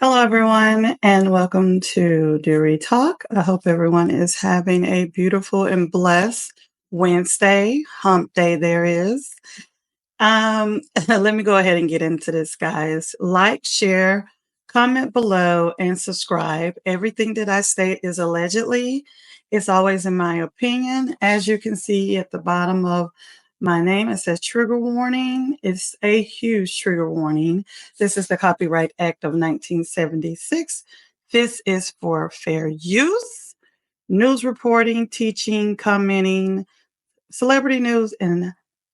Hello, everyone, and welcome to Deary Talk. I hope everyone is having a beautiful and blessed Wednesday, hump day there is. Let me go ahead and get into this, guys. Like, share, comment below, and subscribe. Everything that I state is allegedly. It's always in my opinion. As you can see at the bottom of my name, it says trigger warning. It's a huge trigger warning. This is the Copyright Act of 1976. This is for fair use, news reporting, teaching, commenting, celebrity news, and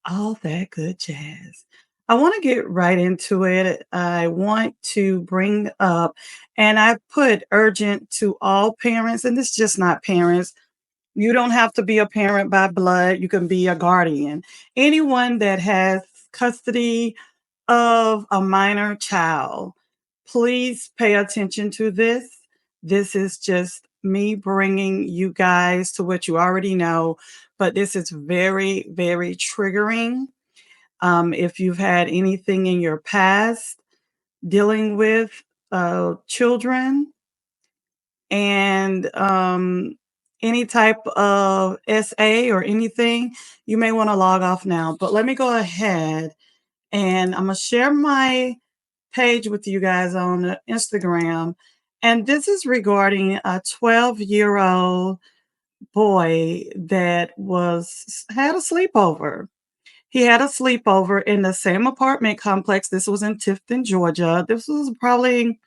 all that good jazz. I want to get right into it. I want to bring up, and I put urgent to all parents, and this is just not parents. You don't have to be a parent by blood, you can be a guardian. Anyone that has custody of a minor child, please pay attention to this. This is just me bringing you guys to what you already know, but this is very, very triggering. If you've had anything in your past dealing with children and any type of SA or anything, you may want to log off now. But let me go ahead and I'm going to share my page with you guys on Instagram. And this is regarding a 12-year-old boy that had a sleepover. He had a sleepover in the same apartment complex. This was in Tifton, Georgia. This was probably,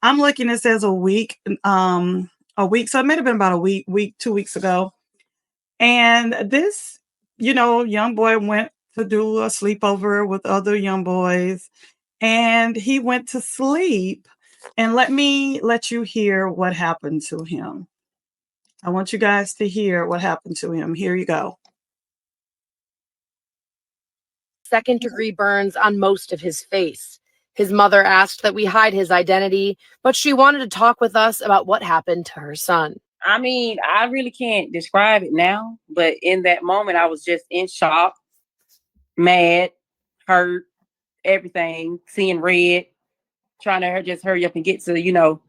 I'm looking, it says a week. So it may have been about a week, 2 weeks ago. And this, young boy went to do a sleepover with other young boys and he went to sleep. And let me let you hear what happened to him. I want you guys to hear what happened to him. Here you go. Second-degree burns on most of his face. His mother asked that we hide his identity, but she wanted to talk with us about what happened to her son. I mean, I really can't describe it now, but in that moment, I was just in shock, mad, hurt, everything, seeing red, trying to just hurry up and get to,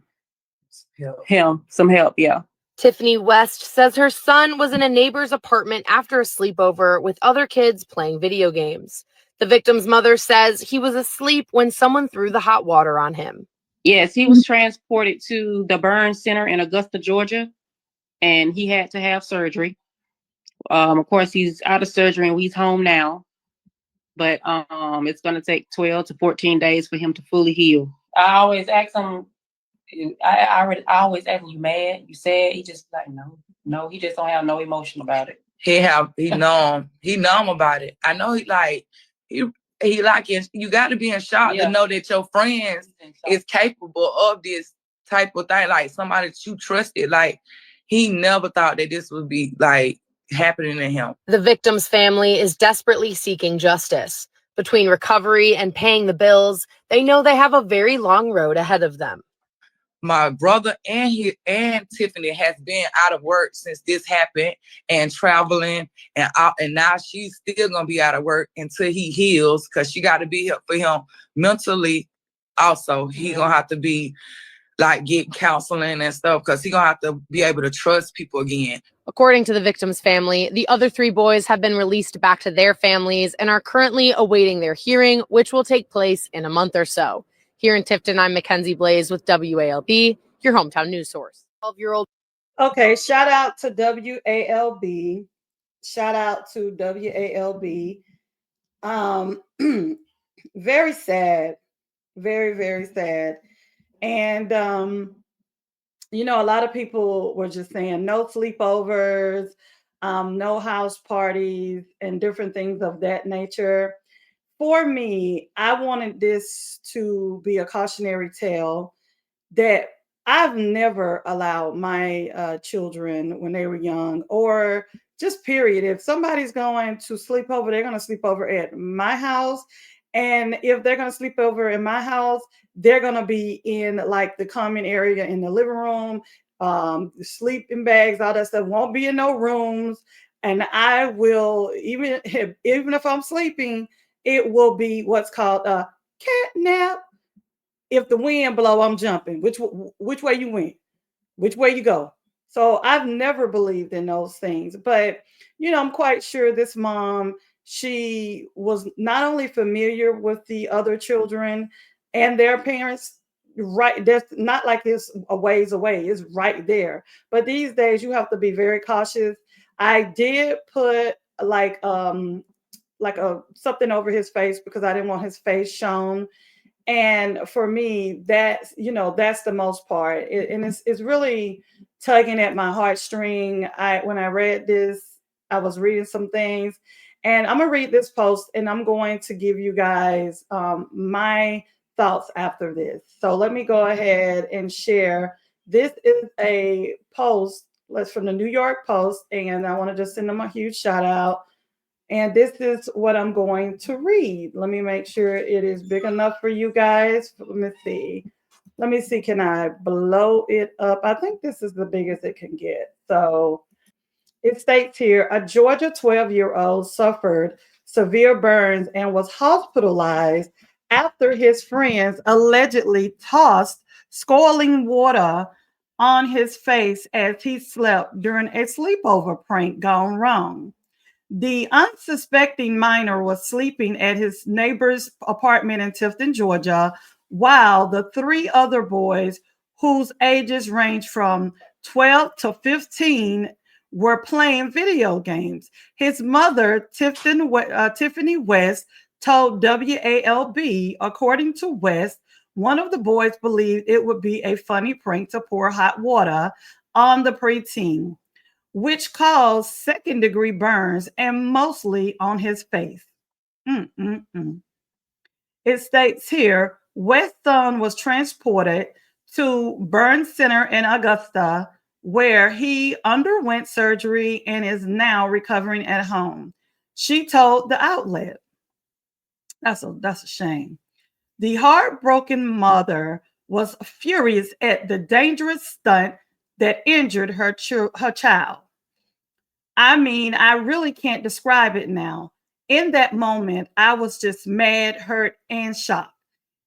him some help. Yeah. Tiffany West says her son was in a neighbor's apartment after a sleepover with other kids playing video games. The victim's mother says he was asleep when someone threw the hot water on him. Yes, he was transported to the burn center in Augusta, Georgia, and he had to have surgery. Of course, he's out of surgery and he's home now, but it's going to take 12 to 14 days for him to fully heal. I always ask him, I always ask him, you mad? You sad? He just like, no, he just don't have no emotion about it. He numb about it. I know he like you got to be in shock to know that your friends is capable of this type of thing. Like somebody that you trusted. Like he never thought that this would be like happening to him. The victim's family is desperately seeking justice. Between recovery and paying the bills, they know they have a very long road ahead of them. My brother and Tiffany has been out of work since this happened and traveling, and now she's still gonna be out of work until he heals because she got to be here for him mentally. Also, he gonna have to be like getting counseling and stuff because he gonna have to be able to trust people again. According to the victim's family, the other three boys have been released back to their families and are currently awaiting their hearing, which will take place in a month or so. Here in Tifton, I'm Mackenzie Blaze with WALB, your hometown news source. 12-year-old. Okay, shout out to WALB. Shout out to WALB. Very sad. Very, very sad. And a lot of people were just saying no sleepovers, no house parties, and different things of that nature. For me, I wanted this to be a cautionary tale that I've never allowed my children when they were young, or just period. If somebody's going to sleep over, they're going to sleep over at my house. And if they're going to sleep over in my house, they're going to be in like the common area in the living room, sleeping bags, all that stuff. Won't be in no rooms. And I will, even if I'm sleeping, it will be what's called a cat nap. if the wind blow, I'm jumping. Which way you went? Which way you go? So I've never believed in those things. But, I'm quite sure this mom, she was not only familiar with the other children and their parents, right? That's not like it's a ways away, it's right there. But these days you have to be very cautious. I did put like a something over his face because I didn't want his face shown. And for me, that's the most part. And it's really tugging at my heartstring. When I read this, I was reading some things, and I'm gonna read this post, and I'm going to give you guys my thoughts after this. So let me go ahead and share. This is a post that's from the New York Post, and I want to just send them a huge shout out. And this is what I'm going to read. Let me make sure it is big enough for you guys. Let me see. Let me see. Can I blow it up? I think this is the biggest it can get. So it states here, a Georgia 12-year-old suffered severe burns and was hospitalized after his friends allegedly tossed scalding water on his face as he slept during a sleepover prank gone wrong. The unsuspecting minor was sleeping at his neighbor's apartment in Tifton, Georgia, while the three other boys, whose ages range from 12 to 15, were playing video games. His mother, Tiffany West, told WALB, according to West, one of the boys believed it would be a funny prank to pour hot water on the preteen, which caused second-degree burns and mostly on his face. Mm-mm-mm. It states here, Weston was transported to Burn Center in Augusta, where he underwent surgery and is now recovering at home. She told the outlet. That's a shame. The heartbroken mother was furious at the dangerous stunt that injured her child. I mean, I really can't describe it now. In that moment, I was just mad, hurt, and shocked.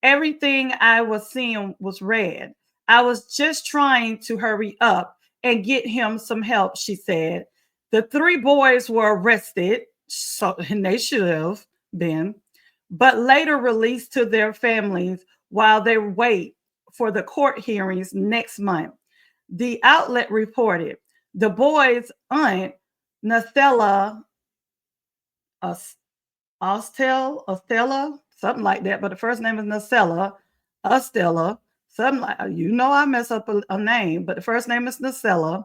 Everything I was seeing was red. I was just trying to hurry up and get him some help, she said. The three boys were arrested, and they should have been, but later released to their families while they wait for the court hearings next month. The outlet reported the boys' aunt, Nacella Ostella, something like that, but the first name is Nacella Ostella, something like, I mess up a name, but the first name is Nacella,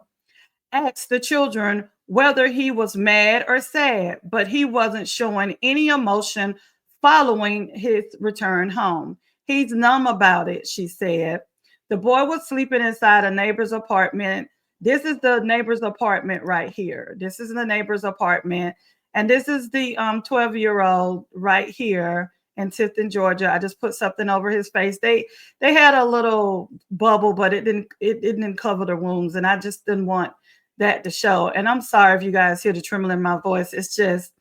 asked the children whether he was mad or sad, but he wasn't showing any emotion following his return home. He's numb about it, she said. The boy was sleeping inside a neighbor's apartment. This is the neighbor's apartment right here. This is the neighbor's apartment. And this is the 12-year-old right here in Tifton, Georgia. I just put something over his face. They had a little bubble, but it didn't cover the wounds, and I just didn't want that to show. And I'm sorry if you guys hear the tremble in my voice. It's just,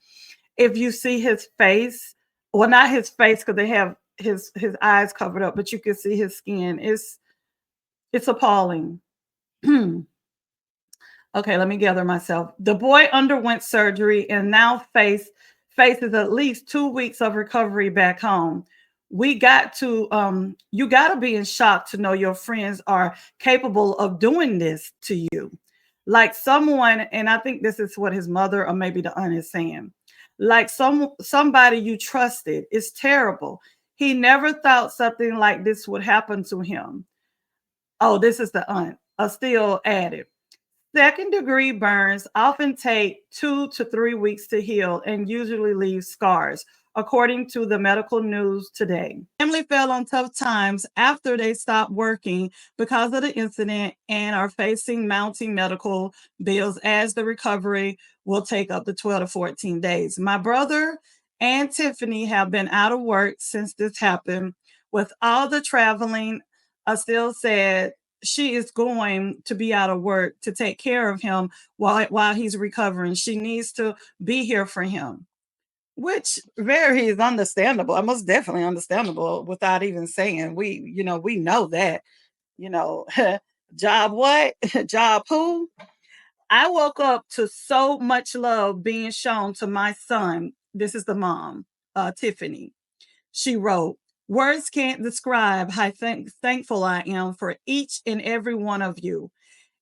if you see his face, well, not his face because they have his eyes covered up, but you can see his skin. It's appalling. Okay, let me gather myself. The boy underwent surgery and now faces at least 2 weeks of recovery back home. You got to be in shock to know your friends are capable of doing this to you. Like someone, and I think this is what his mother or maybe the aunt is saying. Like somebody you trusted. It's terrible. He never thought something like this would happen to him. Oh, this is the aunt. Still added. Second-degree burns often take 2 to 3 weeks to heal and usually leave scars, according to the medical news today. Family fell on tough times after they stopped working because of the incident and are facing mounting medical bills as the recovery will take up to 12 to 14 days. My brother and Tiffany have been out of work since this happened. With all the traveling, I still said she is going to be out of work to take care of him while he's recovering. She needs to be here for him. which very is understandable. Most definitely understandable without even saying. We know that, you know, job what? Job who? I woke up to so much love being shown to my son. This is the mom, Tiffany. She wrote, "Words can't describe how thankful I am for each and every one of you.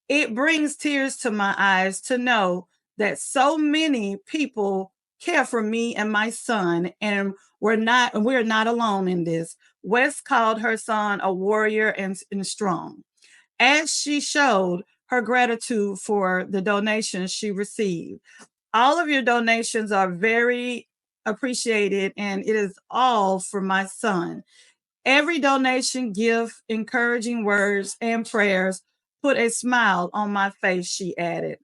It brings tears to my eyes to know that so many people care for me and my son, and we're not alone in this." West called her son a warrior and strong, as she showed her gratitude for the donations she received. All of your donations are very appreciated, and it is all for my son. Every donation, gift, encouraging words, and prayers put a smile on my face, she added.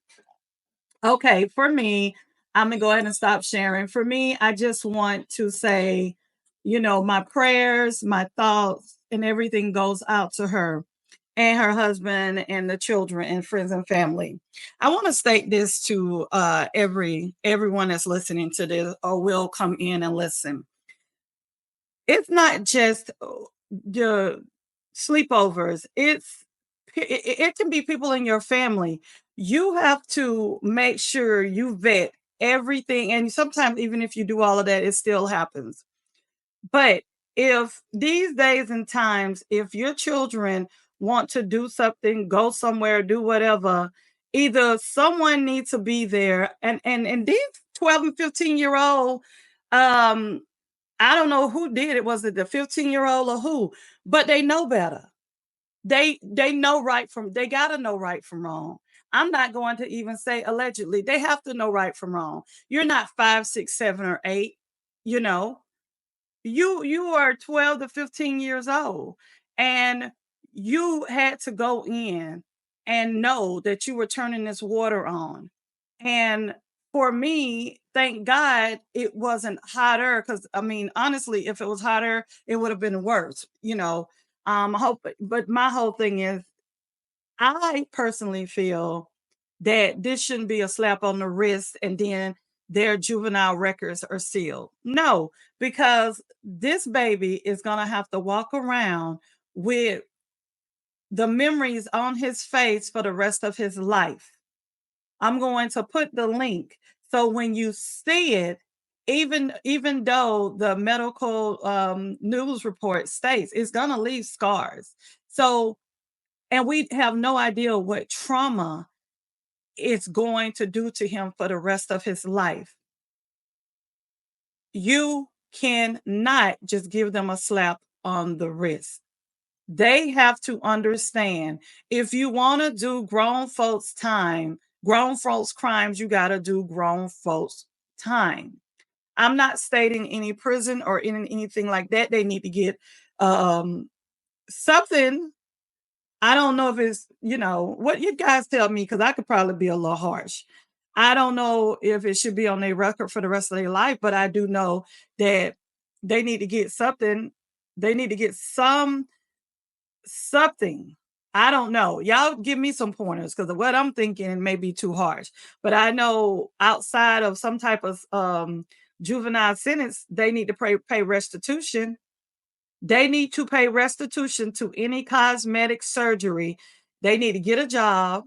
Okay, for me, I'm going to go ahead and stop sharing. For me, I just want to say, my prayers, my thoughts, and everything goes out to her and her husband and the children and friends and family. I want to state this to everyone that's listening to this or will come in and listen. It's not just the sleepovers. It can be people in your family. You have to make sure you vet everything, and sometimes even if you do all of that, it still happens. But if these days and times, if your children want to do something, go somewhere, do whatever, either someone needs to be there, and these 12 and 15-year-old, um, I don't know who did it. Was it the 15-year-old or who? But they know better. They know right from they gotta know right from wrong. I'm not going to even say allegedly. They have to know right from wrong. You're not 5, 6, 7, or 8, you know you are 12 to 15 years old, and you had to go in and know that you were turning this water on. And for me, thank God it wasn't hotter, because I mean, honestly, if it was hotter, it would have been worse, I hope. But my whole thing is, I personally feel that this shouldn't be a slap on the wrist and then their juvenile records are sealed. No, because this baby is going to have to walk around with the memories on his face for the rest of his life. I'm going to put the link. So when you see it, even though the medical news report states it's going to leave scars. So, and we have no idea what trauma it's going to do to him for the rest of his life. You cannot just give them a slap on the wrist. They have to understand, if you want to do grown folks time, grown folks crimes, you got to do grown folks time. I'm not stating any prison or anything like that. They need to get um, something. I don't know if it's, what you guys tell me, because I could probably be a little harsh. I don't know if it should be on their record for the rest of their life, but I do know that they need to get something. They need to get something. I don't know. Y'all give me some pointers, because what I'm thinking may be too harsh. But I know outside of some type of juvenile sentence, they need to pay restitution. They need to pay restitution to any cosmetic surgery. They need to get a job.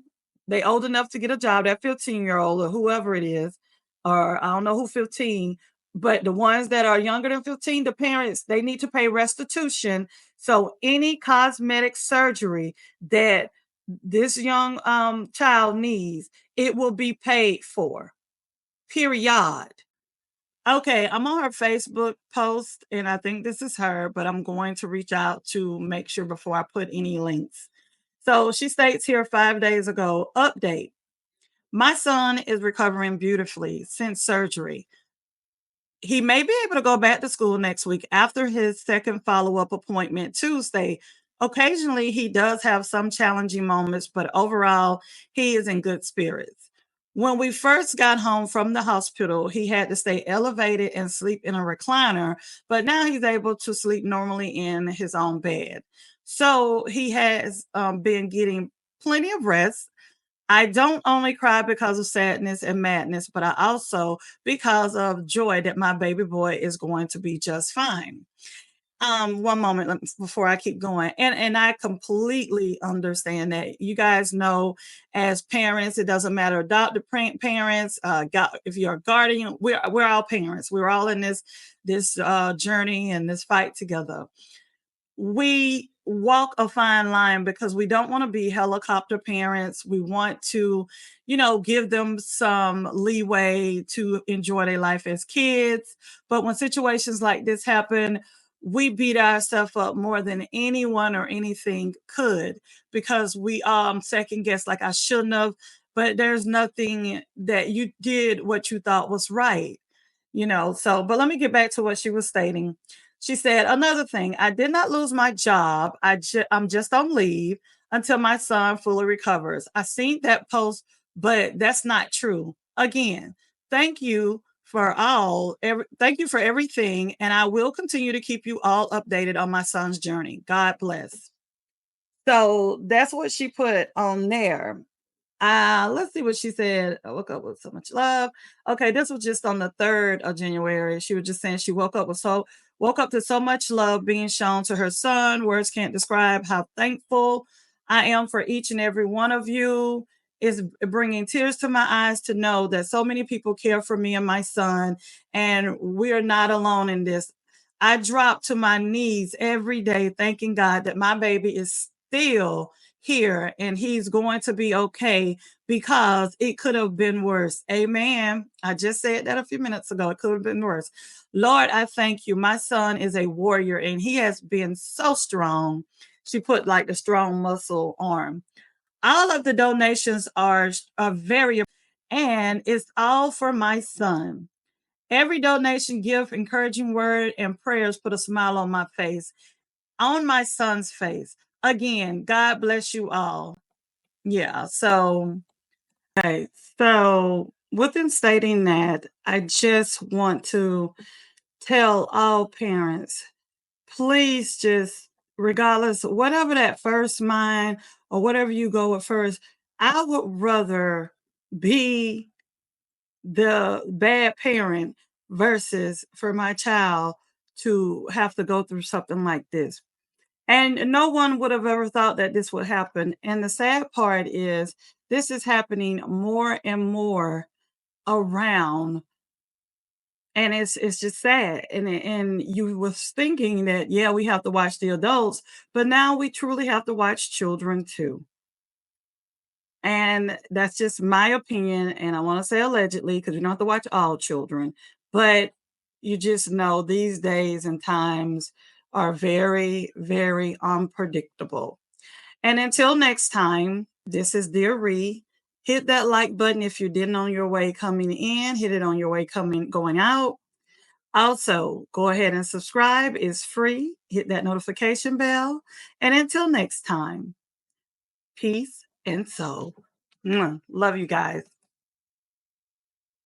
They old enough to get a job, that 15-year-old or whoever it is, or I don't know who 15, but the ones that are younger than 15, the parents, they need to pay restitution. So any cosmetic surgery that this young child needs, it will be paid for. Period. Okay, I'm on her Facebook post, and I think this is her, but I'm going to reach out to make sure before I put any links. So she states here 5 days ago, update. My son is recovering beautifully since surgery. He may be able to go back to school next week after his second follow-up appointment Tuesday. Occasionally, he does have some challenging moments, but overall, he is in good spirits. When we first got home from the hospital, he had to stay elevated and sleep in a recliner, but now he's able to sleep normally in his own bed. So he has been getting plenty of rest. I don't only cry because of sadness and madness, but I also because of joy that my baby boy is going to be just fine. One moment before I keep going. And I completely understand that. You guys know, as parents, it doesn't matter adopted parents, if you're a guardian, we're all parents. We're all in this journey and this fight together. We walk a fine line because we don't want to be helicopter parents. We want to, give them some leeway to enjoy their life as kids. But when situations like this happen, we beat ourselves up more than anyone or anything could because we second guess like I shouldn't have, but there's nothing that you did what you thought was right, so but let me get back to what she was stating. She said, another thing, I did not lose my job. I'm just on leave until my son fully recovers. I seen that post, but that's not true. Again, thank you thank you for everything. And I will continue to keep you all updated on my son's journey. God bless. So that's what she put on there. Let's see what she said. I woke up with so much love. Okay, this was just on the 3rd of January. She was just saying she woke up to so much love being shown to her son. Words can't describe how thankful I am for each and every one of you. It's bringing tears to my eyes to know that so many people care for me and my son, and we're not alone in this. I drop to my knees every day, thanking God that my baby is still here and he's going to be okay because it could have been worse. Amen. I just said that a few minutes ago. It could have been worse. Lord, I thank you. My son is a warrior and he has been so strong. She put like the strong muscle arm. All of the donations are very, and it's all for my son. Every donation, gift, encouraging word, and prayers put a smile on my face, on my son's face. Again, God bless you all. Yeah. So, okay. So, within stating that, I just want to tell all parents, please just, regardless, whatever that first mind or whatever you go with first, I would rather be the bad parent versus for my child to have to go through something like this. And no one would have ever thought that this would happen. And the sad part is this is happening more and more around. And it's just sad. And you was thinking that, yeah, we have to watch the adults, but now we truly have to watch children too. And that's just my opinion. And I want to say allegedly, because you don't have to watch all children, but you just know these days and times are very, very unpredictable. And until next time, this is Dear Ree. Hit that like button if you didn't on your way coming in, hit it on your way going out. Also, go ahead and subscribe. It's free. Hit that notification bell. And until next time, peace and soul. Love you guys.